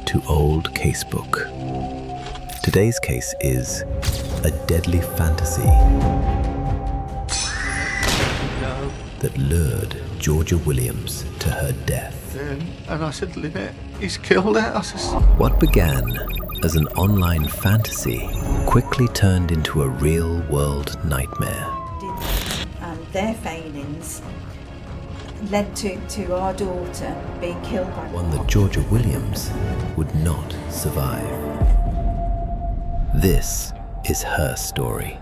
to Old Casebook. Today's case is a deadly fantasy that lured Georgia Williams to her death. And I said, Lynette, he's killed her. I said, What began as an online fantasy quickly turned into a real-world nightmare. Their failings led to our daughter being killed by One that Georgia Williams would not survive. This is her story.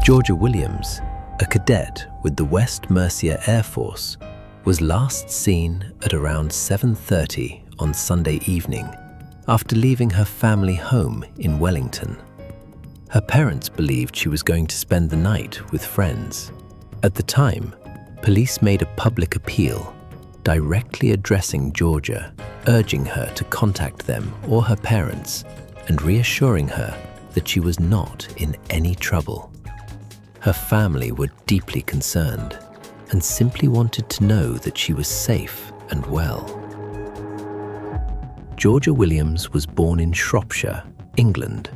Georgia Williams, a cadet with the West Mercia Air Force, was last seen at around 7:30 on Sunday evening after leaving her family home in Wellington. Her parents believed she was going to spend the night with friends. At the time, police made a public appeal, directly addressing Georgia, urging her to contact them or her parents and reassuring her that she was not in any trouble. Her family were deeply concerned and simply wanted to know that she was safe and well. Georgia Williams was born in Shropshire, England,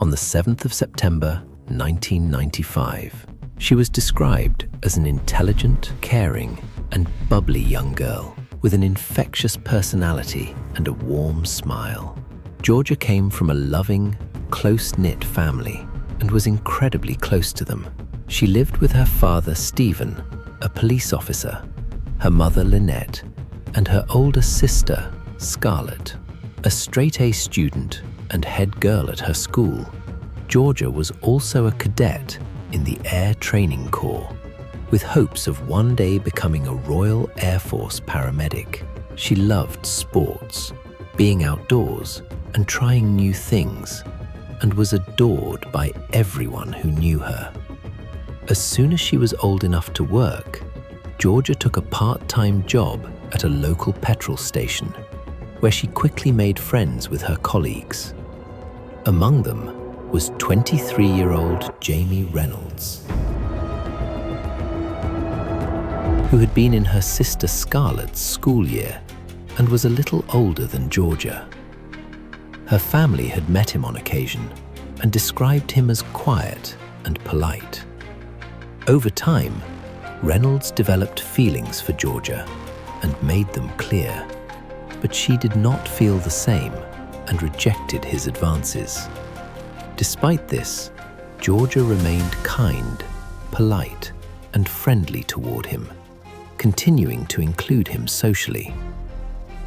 on the 7th of September 1995. She was described as an intelligent, caring, and bubbly young girl with an infectious personality and a warm smile. Georgia came from a loving, close-knit family and was incredibly close to them. She lived with her father, Stephen, a police officer, her mother, Lynette, and her older sister, Scarlett, a straight-A student and head girl at her school. Georgia was also a cadet in the Air Training Corps, with hopes of one day becoming a Royal Air Force paramedic. She loved sports, being outdoors, and trying new things, and was adored by everyone who knew her. As soon as she was old enough to work, Georgia took a part-time job at a local petrol station, where she quickly made friends with her colleagues. Among them was 23-year-old Jamie Reynolds, who had been in her sister Scarlett's school year and was a little older than Georgia. Her family had met him on occasion and described him as quiet and polite. Over time, Reynolds developed feelings for Georgia and made them clear, but she did not feel the same and rejected his advances. Despite this, Georgia remained kind, polite, and friendly toward him, continuing to include him socially.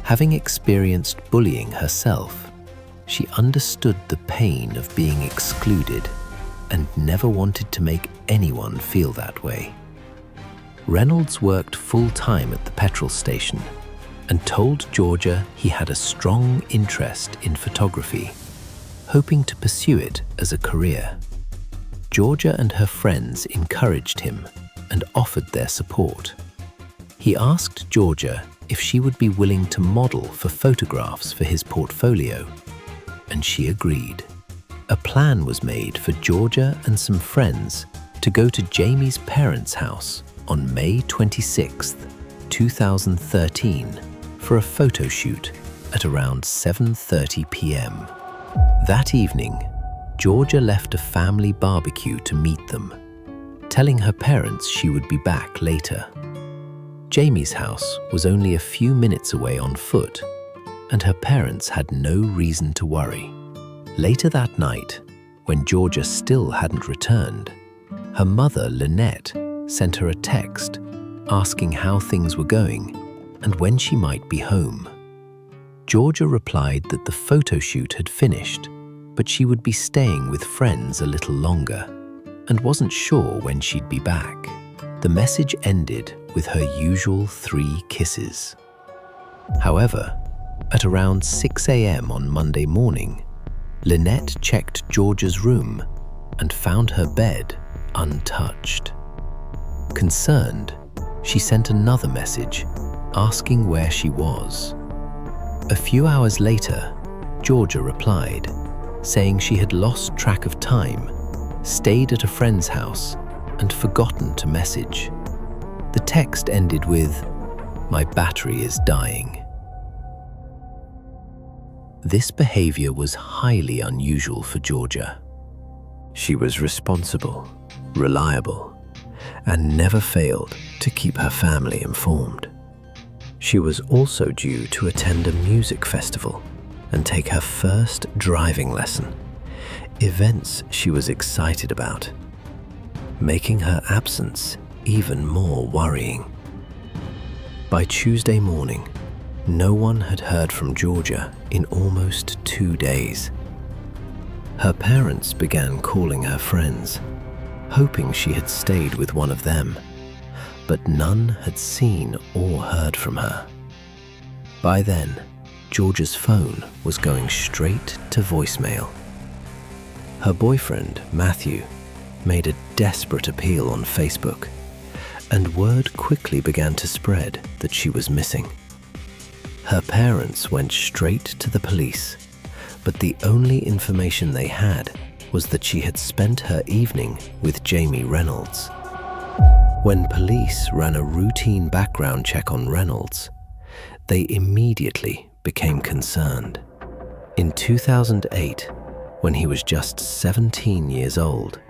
Having experienced bullying herself, she understood the pain of being excluded and never wanted to make anyone feel that way. Reynolds worked full-time at the petrol station and told Georgia he had a strong interest in photography, hoping to pursue it as a career. Georgia and her friends encouraged him and offered their support. He asked Georgia if she would be willing to model for photographs for his portfolio, and she agreed. A plan was made for Georgia and some friends to go to Jamie's parents' house on May 26, 2013, for a photo shoot at around 7:30 p.m. That evening, Georgia left a family barbecue to meet them, telling her parents she would be back later. Jamie's house was only a few minutes away on foot, and her parents had no reason to worry. Later that night, when Georgia still hadn't returned, her mother, Lynette, sent her a text asking how things were going and when she might be home. Georgia replied that the photo shoot had finished, but she would be staying with friends a little longer and wasn't sure when she'd be back. The message ended with her usual 3 kisses. However, at around 6 a.m. on Monday morning, Lynette checked Georgia's room and found her bed untouched. Concerned, she sent another message asking where she was. A few hours later, Georgia replied, saying she had lost track of time, stayed at a friend's house, and forgotten to message. The text ended with, "My battery is dying." This behavior was highly unusual for Georgia. She was responsible, reliable, and never failed to keep her family informed. She was also due to attend a music festival and take her first driving lesson, events she was excited about, making her absence even more worrying. By Tuesday morning, no one had heard from Georgia in almost 2 days. Her parents began calling her friends, hoping she had stayed with one of them, but none had seen or heard from her. By then, Georgia's phone was going straight to voicemail. Her boyfriend, Matthew, made a desperate appeal on Facebook, and word quickly began to spread that she was missing. Her parents went straight to the police, but the only information they had was that she had spent her evening with Jamie Reynolds. When police ran a routine background check on Reynolds, they immediately became concerned. In 2008, when he was just 17 years old,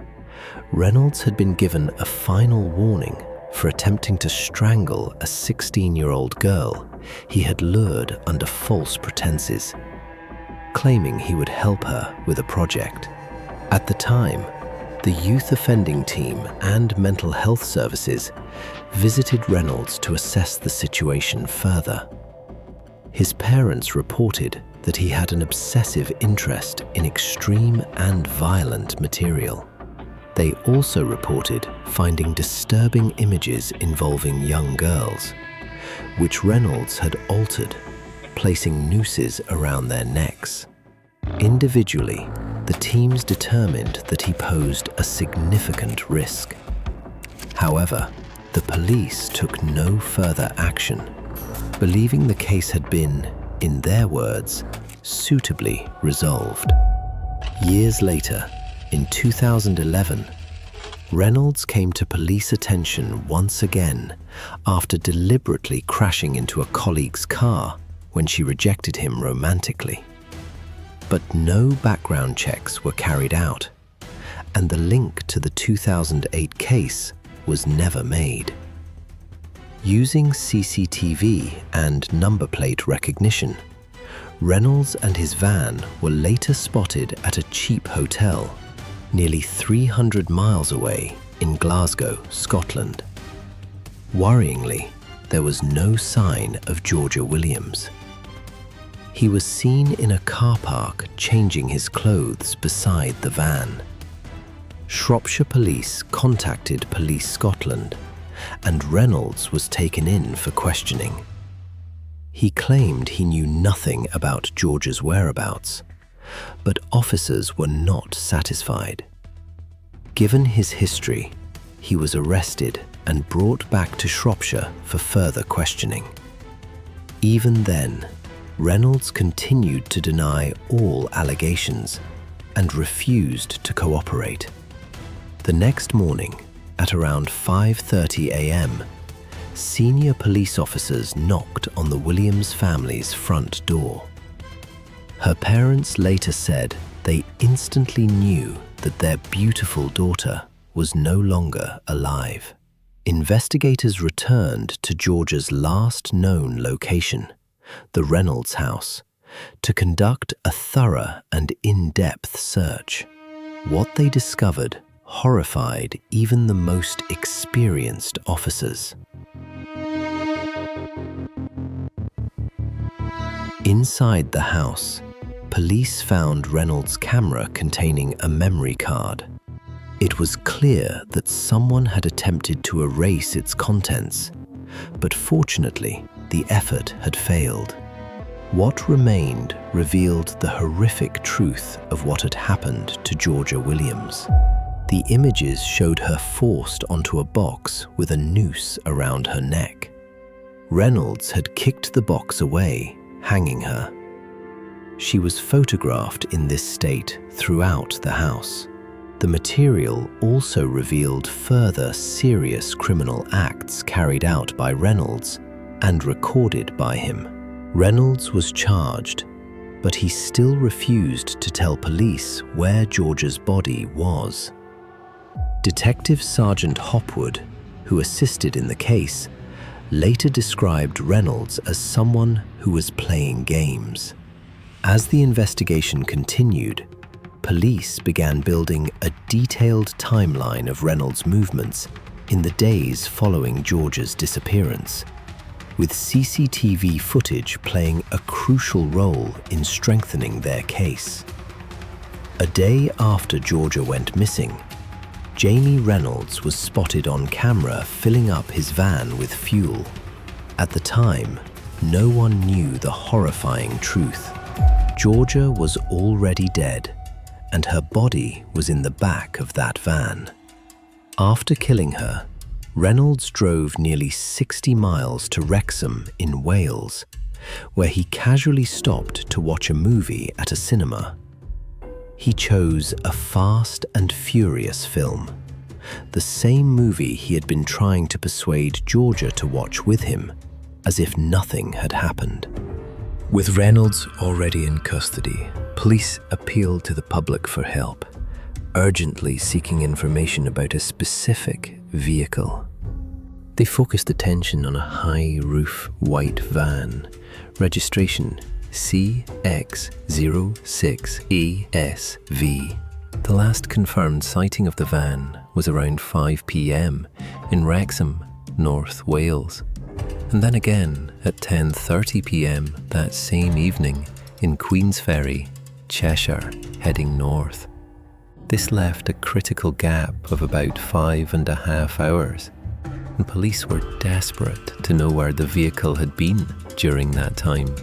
Reynolds had been given a final warning for attempting to strangle a 16-year-old girl he had lured under false pretenses, claiming he would help her with a project. At the time, the youth offending team and mental health services visited Reynolds to assess the situation further. His parents reported that he had an obsessive interest in extreme and violent material. They also reported finding disturbing images involving young girls, which Reynolds had altered, placing nooses around their necks. Individually, the teams determined that he posed a significant risk. However, the police took no further action, believing the case had been, in their words, suitably resolved. Years later, in 2011, Reynolds came to police attention once again after deliberately crashing into a colleague's car when she rejected him romantically. But no background checks were carried out, and the link to the 2008 case was never made. Using CCTV and number plate recognition, Reynolds and his van were later spotted at a cheap hotel nearly 300 miles away in Glasgow, Scotland. Worryingly, there was no sign of Georgia Williams. He was seen in a car park changing his clothes beside the van. Shropshire police contacted Police Scotland, and Reynolds was taken in for questioning. He claimed he knew nothing about Georgia's whereabouts, but officers were not satisfied. Given his history, he was arrested and brought back to Shropshire for further questioning. Even then, Reynolds continued to deny all allegations and refused to cooperate. The next morning, at around 5:30 a.m., senior police officers knocked on the Williams family's front door. Her parents later said they instantly knew that their beautiful daughter was no longer alive. Investigators returned to Georgia's last known location, the Reynolds house, to conduct a thorough and in-depth search. What they discovered horrified even the most experienced officers. Inside the house, police found Reynolds' camera containing a memory card. It was clear that someone had attempted to erase its contents, but fortunately, the effort had failed. What remained revealed the horrific truth of what had happened to Georgia Williams. The images showed her forced onto a box with a noose around her neck. Reynolds had kicked the box away, hanging her. She was photographed in this state throughout the house. The material also revealed further serious criminal acts carried out by Reynolds and recorded by him. Reynolds was charged, but he still refused to tell police where Georgia's body was. Detective Sergeant Hopwood, who assisted in the case, later described Reynolds as someone who was playing games. As the investigation continued, police began building a detailed timeline of Reynolds' movements in the days following Georgia's disappearance, with CCTV footage playing a crucial role in strengthening their case. A day after Georgia went missing, Jamie Reynolds was spotted on camera filling up his van with fuel. At the time, no one knew the horrifying truth. Georgia was already dead, and her body was in the back of that van. After killing her, Reynolds drove nearly 60 miles to Wrexham in Wales, where he casually stopped to watch a movie at a cinema. He chose a Fast and Furious film, the same movie he had been trying to persuade Georgia to watch with him, as if nothing had happened. With Reynolds already in custody, police appealed to the public for help, urgently seeking information about a specific vehicle. They focused attention on a high-roof white van, registration CX06ESV. The last confirmed sighting of the van was around 5 p.m. in Wrexham, North Wales, and then again at 10:30 p.m. that same evening in Queensferry, Cheshire, heading north. This left a critical gap of about 5.5 hours, and police were desperate to know where the vehicle had been during that time.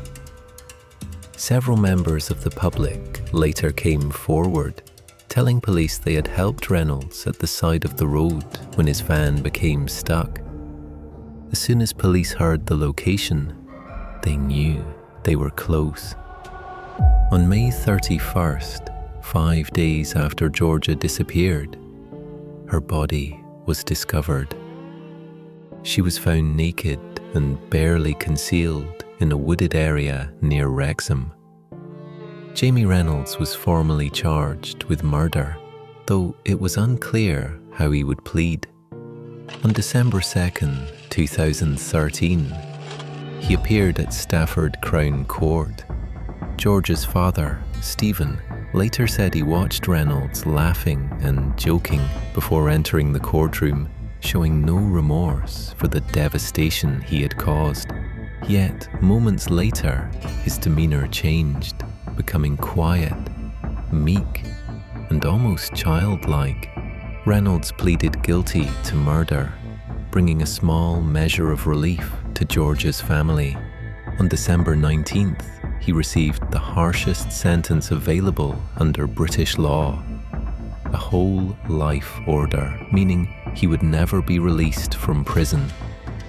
Several members of the public later came forward, telling police they had helped Reynolds at the side of the road when his van became stuck. As soon as police heard the location, they knew they were close. On May 31st, 5 days after Georgia disappeared, her body was discovered. She was found naked and barely concealed in a wooded area near Wrexham. Jamie Reynolds was formally charged with murder, though it was unclear how he would plead. On December 2nd, 2013, he appeared at Stafford Crown Court. Georgia's father, Stephen, later said he watched Reynolds laughing and joking before entering the courtroom, showing no remorse for the devastation he had caused. Yet, moments later, his demeanor changed, becoming quiet, meek, and almost childlike. Reynolds pleaded guilty to murder, bringing a small measure of relief to Georgia's family. On December 19th, he received the harshest sentence available under British law, a whole life order, meaning he would never be released from prison.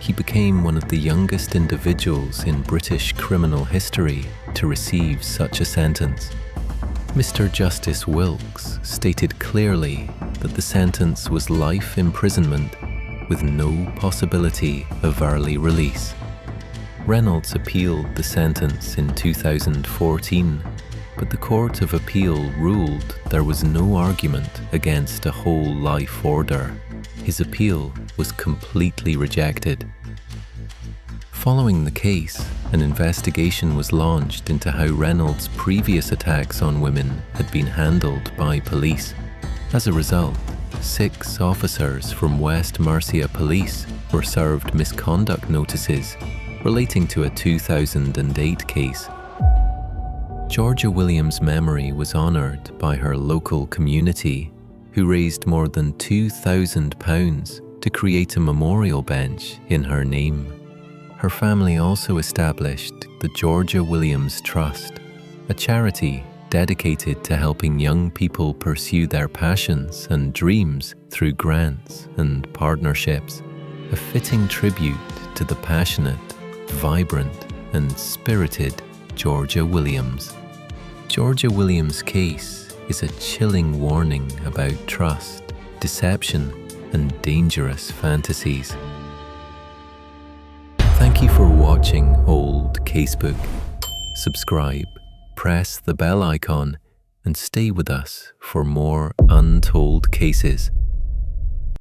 He became one of the youngest individuals in British criminal history to receive such a sentence. Mr. Justice Wilkes stated clearly that the sentence was life imprisonment with no possibility of early release. Reynolds appealed the sentence in 2014, but the Court of Appeal ruled there was no argument against a whole life order. His appeal was completely rejected. Following the case, an investigation was launched into how Reynolds' previous attacks on women had been handled by police. As a result, 6 officers from West Mercia Police were served misconduct notices relating to a 2008 case. Georgia Williams' memory was honoured by her local community, who raised more than £2,000 to create a memorial bench in her name. Her family also established the Georgia Williams Trust, a charity dedicated to helping young people pursue their passions and dreams through grants and partnerships. A fitting tribute to the passionate, vibrant, and spirited Georgia Williams. Georgia Williams' case is a chilling warning about trust, deception, and dangerous fantasies. Thank you for watching Old Casebook. Subscribe, press the bell icon, and stay with us for more untold cases.